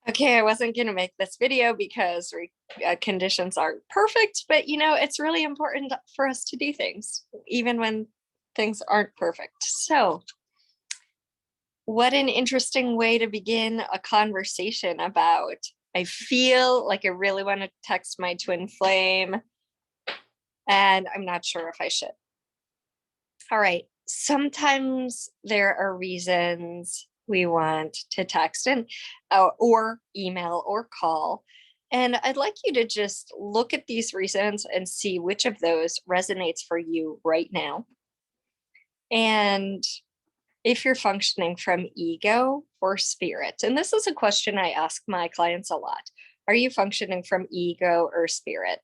Okay, I wasn't going to make this video because conditions aren't perfect, but it's really important for us to do things, even when things aren't perfect. So, what an interesting way to begin a conversation about I feel like I really want to text my twin flame, and I'm not sure if I should. All right. Sometimes there are reasons we want to text and or email or call. And I'd like you to just look at these reasons and see which of those resonates for you right now. And if you're functioning from ego or spirit. And this is a question I ask my clients a lot. Are you functioning from ego or spirit?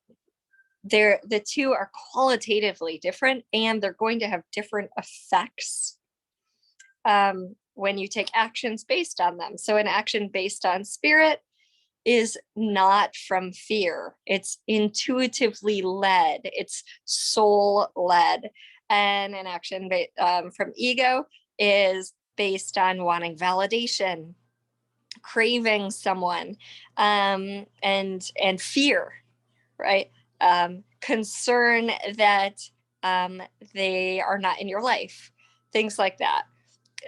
The two are qualitatively different, and they're going to have different effects when you take actions based on them. So an action based on spirit is not from fear. It's intuitively led. It's soul led. And an action from ego is based on wanting validation, craving someone, and fear, right? Concern that they are not in your life, things like that.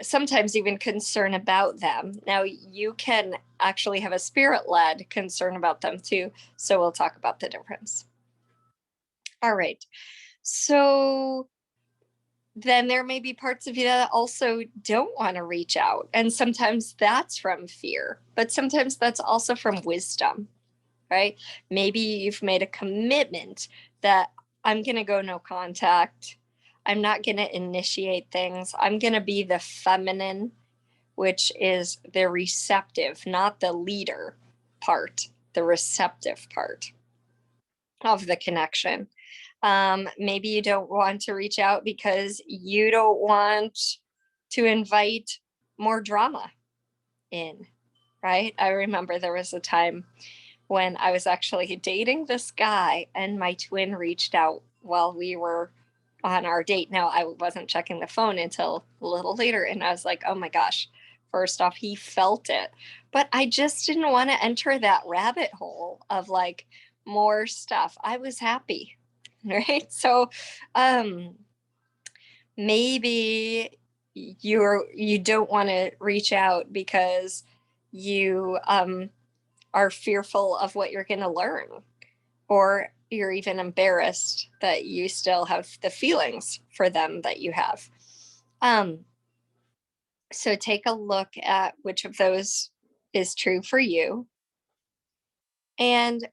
Sometimes even concern about them. Now, you can actually have a spirit-led concern about them too, so we'll talk about the difference. All right. So then there may be parts of you that also don't want to reach out, and sometimes that's from fear, but sometimes that's also from wisdom, right? Maybe you've made a commitment that I'm going to go no contact. I'm not going to initiate things. I'm going to be the feminine, which is the receptive, not the leader part, the receptive part of the connection. Maybe you don't want to reach out because you don't want to invite more drama in, right? I remember there was a time when I was actually dating this guy and my twin reached out while we were on our date. Now, I wasn't checking the phone until a little later, and I was like, oh my gosh, first off, he felt it. But I just didn't want to enter that rabbit hole of like more stuff. I was happy, right? So maybe you don't want to reach out because you are fearful of what you're going to learn, or you're even embarrassed that you still have the feelings for them that you have. So take a look at which of those is true for you. And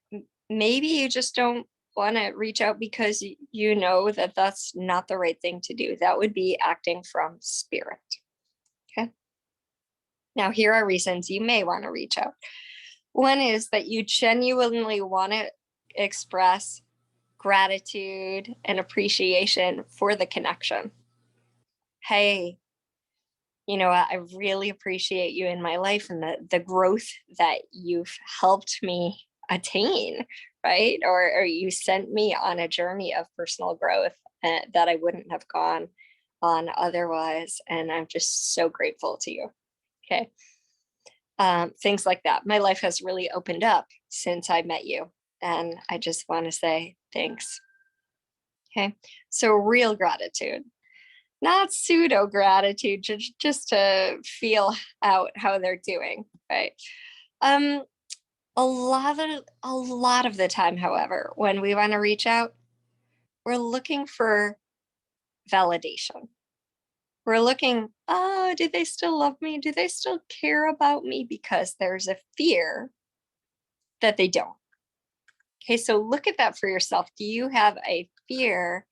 maybe you just don't want to reach out because you know that that's not the right thing to do. That would be acting from spirit. Okay. Now, here are reasons you may want to reach out. One is that you genuinely want to express gratitude and appreciation for the connection. Hey, I really appreciate you in my life and the growth that you've helped me attain, right? Or you sent me on a journey of personal growth that I wouldn't have gone on otherwise. And I'm just so grateful to you. Okay. Things like that. My life has really opened up since I met you. And I just want to say thanks. Okay. So real gratitude, not pseudo gratitude, just to feel out how they're doing. Right. Um, a lot of the time, however, when we want to reach out, we're looking for validation. We're looking, oh, do they still love me? Do they still care about me? Because there's a fear that they don't. Okay, so look at that for yourself. Do you have a fear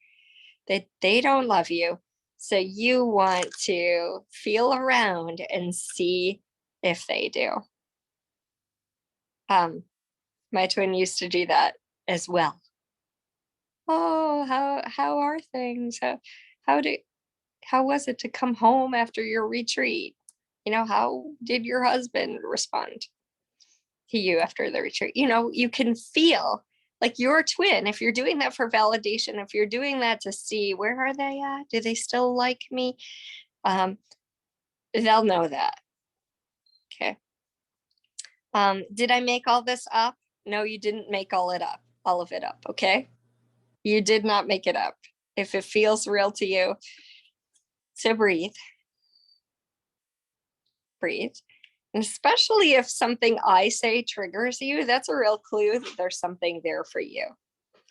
that they don't love you? So you want to feel around and see if they do. My twin used to do that as well. Oh, how are things? How do how was it to come home after your retreat? How did your husband respond to you after the retreat? You can feel like your twin, if you're doing that for validation, if you're doing that to see where are they at, do they still like me, they'll know that. Okay. Did I make all this up? No, you didn't make all of it up, okay? You did not make it up. If it feels real to you, so breathe. Breathe. And especially if something I say triggers you, that's a real clue that there's something there for you.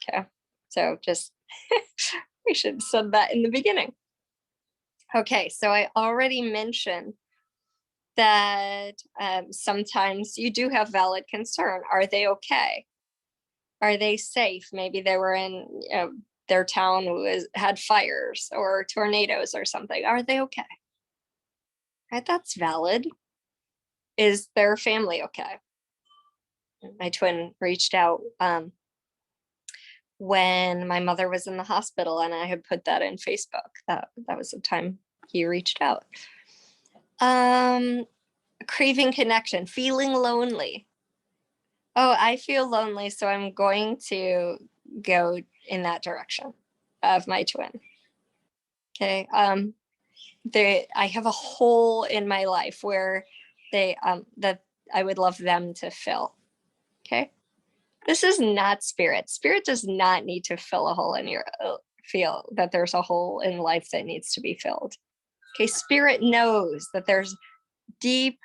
Okay. So just, we should have said that in the beginning. Okay. So I already mentioned that sometimes you do have valid concern. Are they okay? Are they safe? Maybe they were in their town had fires or tornadoes or something. Are they okay? Right, that's valid. Is their family okay? My twin reached out when my mother was in the hospital, and I had put that in Facebook. That was the time he reached out. Craving connection, feeling lonely. Oh, I feel lonely, so I'm going to go in that direction of my twin. Okay. I have a hole in my life where that I would love them to fill. Okay. This is not spirit. Spirit does not need to fill a hole in your feel that there's a hole in life that needs to be filled. Okay. Spirit knows that there's deep,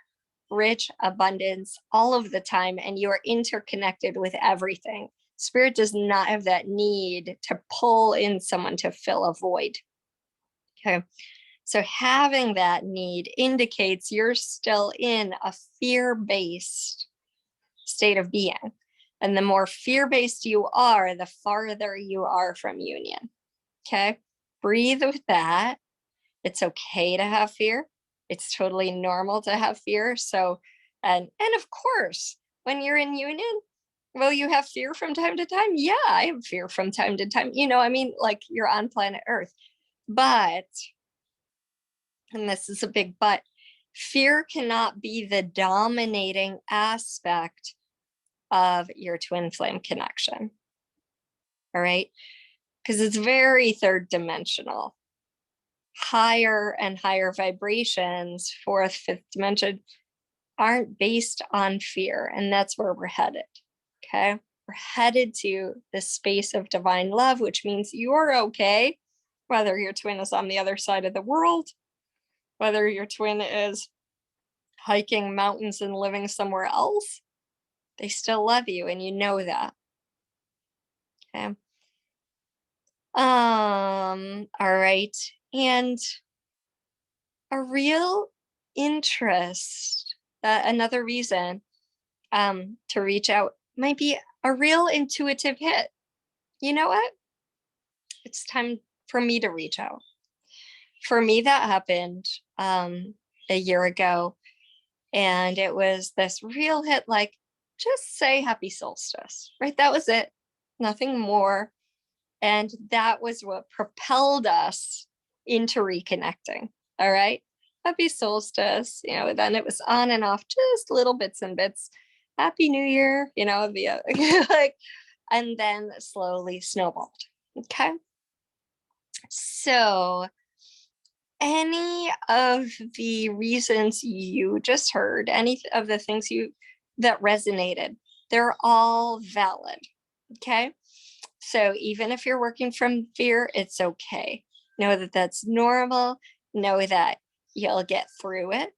rich abundance all of the time, and you are interconnected with everything. Spirit does not have that need to pull in someone to fill a void. Okay. So having that need indicates you're still in a fear-based state of being. And the more fear-based you are, the farther you are from union. Okay. Breathe with that. It's okay to have fear. It's totally normal to have fear. So, and of course, when you're in union, will you have fear from time to time? Yeah, I have fear from time to time. I mean, like you're on planet Earth. But, and this is a big but, fear cannot be the dominating aspect of your twin flame connection. All right. Because it's very third dimensional. Higher and higher vibrations, fourth, fifth dimension, aren't based on fear. And that's where we're headed. Okay. We're headed to the space of divine love, which means you're okay, whether your twin is on the other side of the world, whether your twin is hiking mountains and living somewhere else, they still love you, and you know that. Okay. All right. And a real interest, another reason to reach out might be a real intuitive hit. You know what? It's time for me to reach out. For me, that happened a year ago. And it was this real hit, like, just say happy solstice, right? That was it. Nothing more. And that was what propelled us into reconnecting. All right. Happy solstice. Then it was on and off, just little bits and bits. Happy New Year, like, and then slowly snowballed. Okay. So, any of the reasons you just heard, any of the things that resonated, they're all valid. Okay. So even if you're working from fear, it's okay. Know that that's normal. Know that you'll get through it.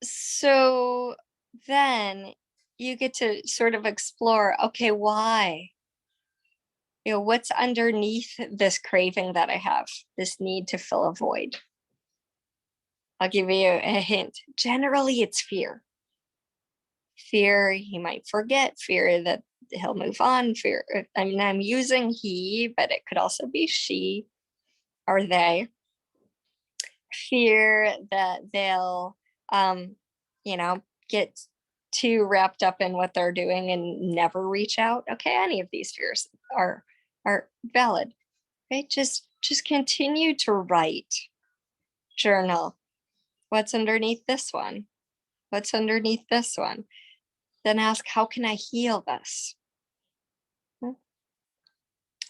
So then you get to sort of explore, okay, why? What's underneath this craving that I have, this need to fill a void? I'll give you a hint. Generally, it's fear. Fear he might forget, fear that he'll move on, fear. I mean, I'm using he, but it could also be she or they. Fear that they'll, get too wrapped up in what they're doing and never reach out. Okay, any of these fears are valid, right? Just continue to write, journal. What's underneath this one? What's underneath this one? Then ask, how can I heal this?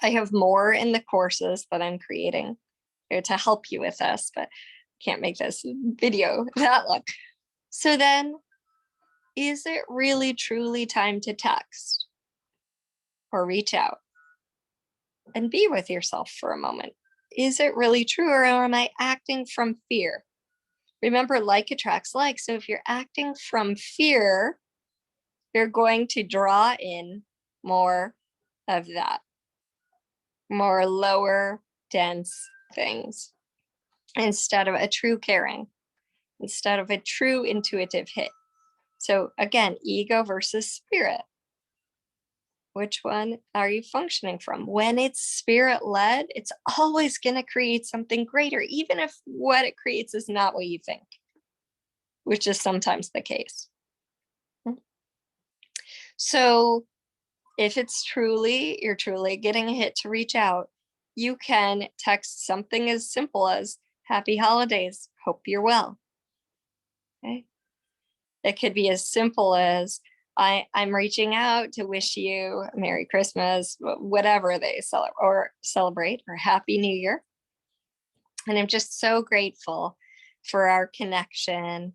I have more in the courses that I'm creating to help you with this, but can't make this video that look. So then, is it really truly time to text or reach out and be with yourself for a moment? Is it really true, or am I acting from fear? Remember, like attracts like. So if you're acting from fear, you're going to draw in more of that, more lower, dense things instead of a true caring, instead of a true intuitive hit. So again, ego versus spirit. Which one are you functioning from? When it's spirit led, it's always going to create something greater, even if what it creates is not what you think, which is sometimes the case. So if it's truly, you're truly getting a hit to reach out, you can text something as simple as happy holidays, hope you're well. Okay. It could be as simple as I'm reaching out to wish you a Merry Christmas, whatever they celebrate, or Happy New Year. And I'm just so grateful for our connection,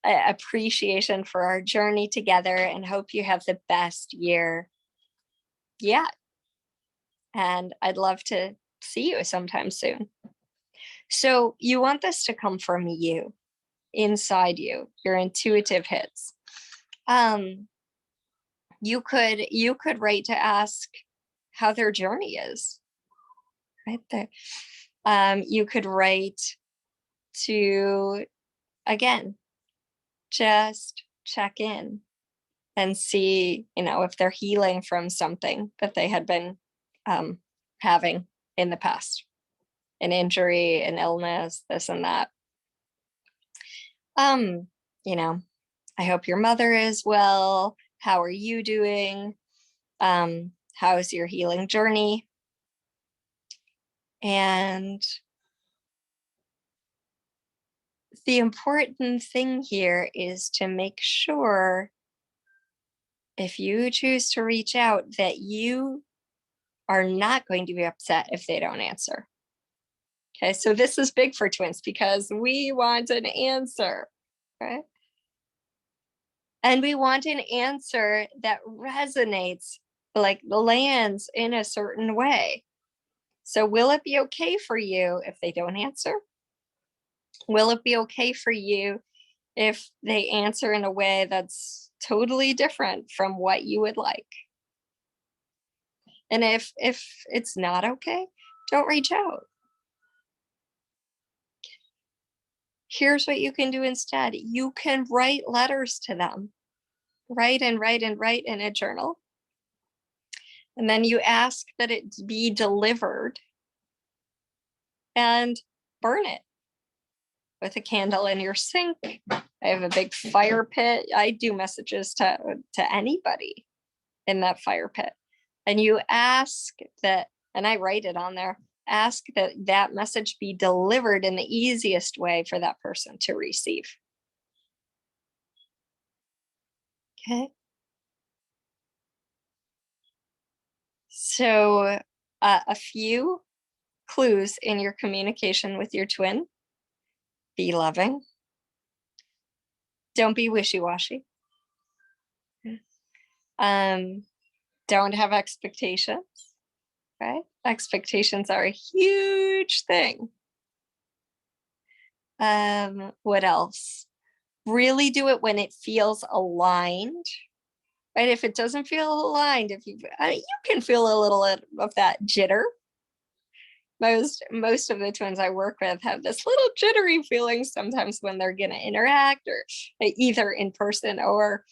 appreciation for our journey together, and hope you have the best year yet. And I'd love to see you sometime soon. So you want this to come from you, inside you, your intuitive hits. You could write to ask how their journey is, right there. You could write to, again, just check in and see, if they're healing from something that they had been having in the past, an injury, an illness, this and that. I hope your mother is well. How are you doing? How is your healing journey? And the important thing here is to make sure, if you choose to reach out, that you are not going to be upset if they don't answer. Okay, so this is big for twins because we want an answer, right? And we want an answer that resonates, like lands in a certain way. So will it be okay for you if they don't answer? Will it be okay for you if they answer in a way that's totally different from what you would like? And if it's not okay, don't reach out. Here's what you can do instead. You can write letters to them. Write and write and write in a journal. And then you ask that it be delivered and burn it with a candle in your sink. I have a big fire pit. I do messages to anybody in that fire pit. And you ask that, and I write it on there, ask that that message be delivered in the easiest way for that person to receive. Okay. So a few clues in your communication with your twin: be loving. Don't be wishy-washy. Don't have expectations, right? Expectations are a huge thing. What else? Really do it when it feels aligned, right? If it doesn't feel aligned, if you can feel a little of that jitter. Most of the twins I work with have this little jittery feeling sometimes when they're going to interact, or either in person or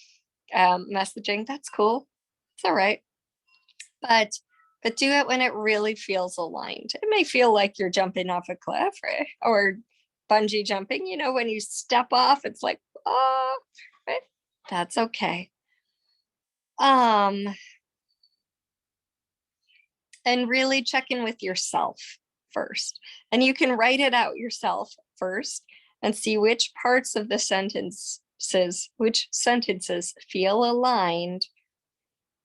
messaging. That's cool. It's all right. But do it when it really feels aligned. It may feel like you're jumping off a cliff, right? Or bungee jumping. When you step off, it's like, oh, right? That's okay. And really check in with yourself first. And you can write it out yourself first and see which parts of the which sentences feel aligned,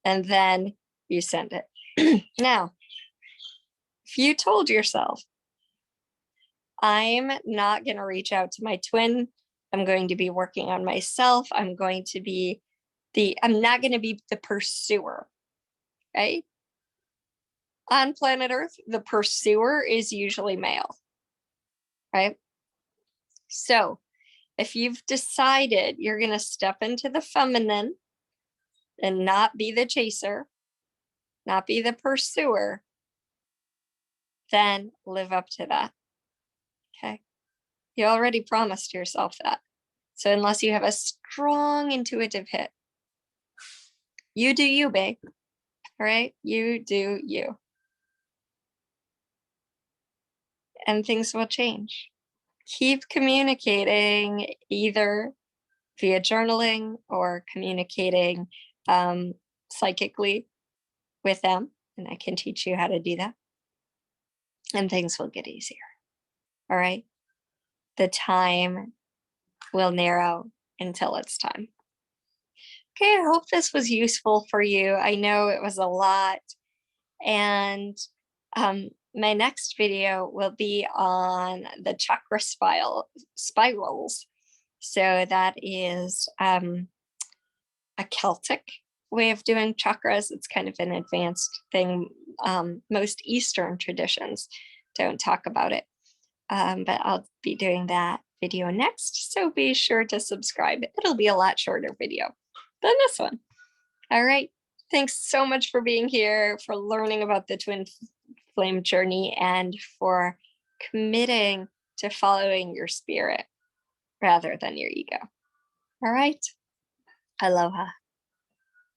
and then you send it. Now, if you told yourself, I'm not going to reach out to my twin. I'm going to be working on myself. I'm not going to be the pursuer, right? On planet Earth, the pursuer is usually male, right? So if you've decided you're going to step into the feminine and not be the chaser, not be the pursuer, then live up to that. Okay. You already promised yourself that. So unless you have a strong intuitive hit, you do you, babe. All right. You do you. And things will change. Keep communicating either via journaling or communicating psychically with them. And I can teach you how to do that. And things will get easier. All right. The time will narrow until it's time. Okay, I hope this was useful for you. I know it was a lot. And my next video will be on the chakra spirals. So that is a Celtic way of doing chakras. It's kind of an advanced thing. Most Eastern traditions don't talk about it. But I'll be doing that video next. So be sure to subscribe. It'll be a lot shorter video than this one. All right. Thanks so much for being here, for learning about the twin flame journey, and for committing to following your spirit rather than your ego. All right. Aloha.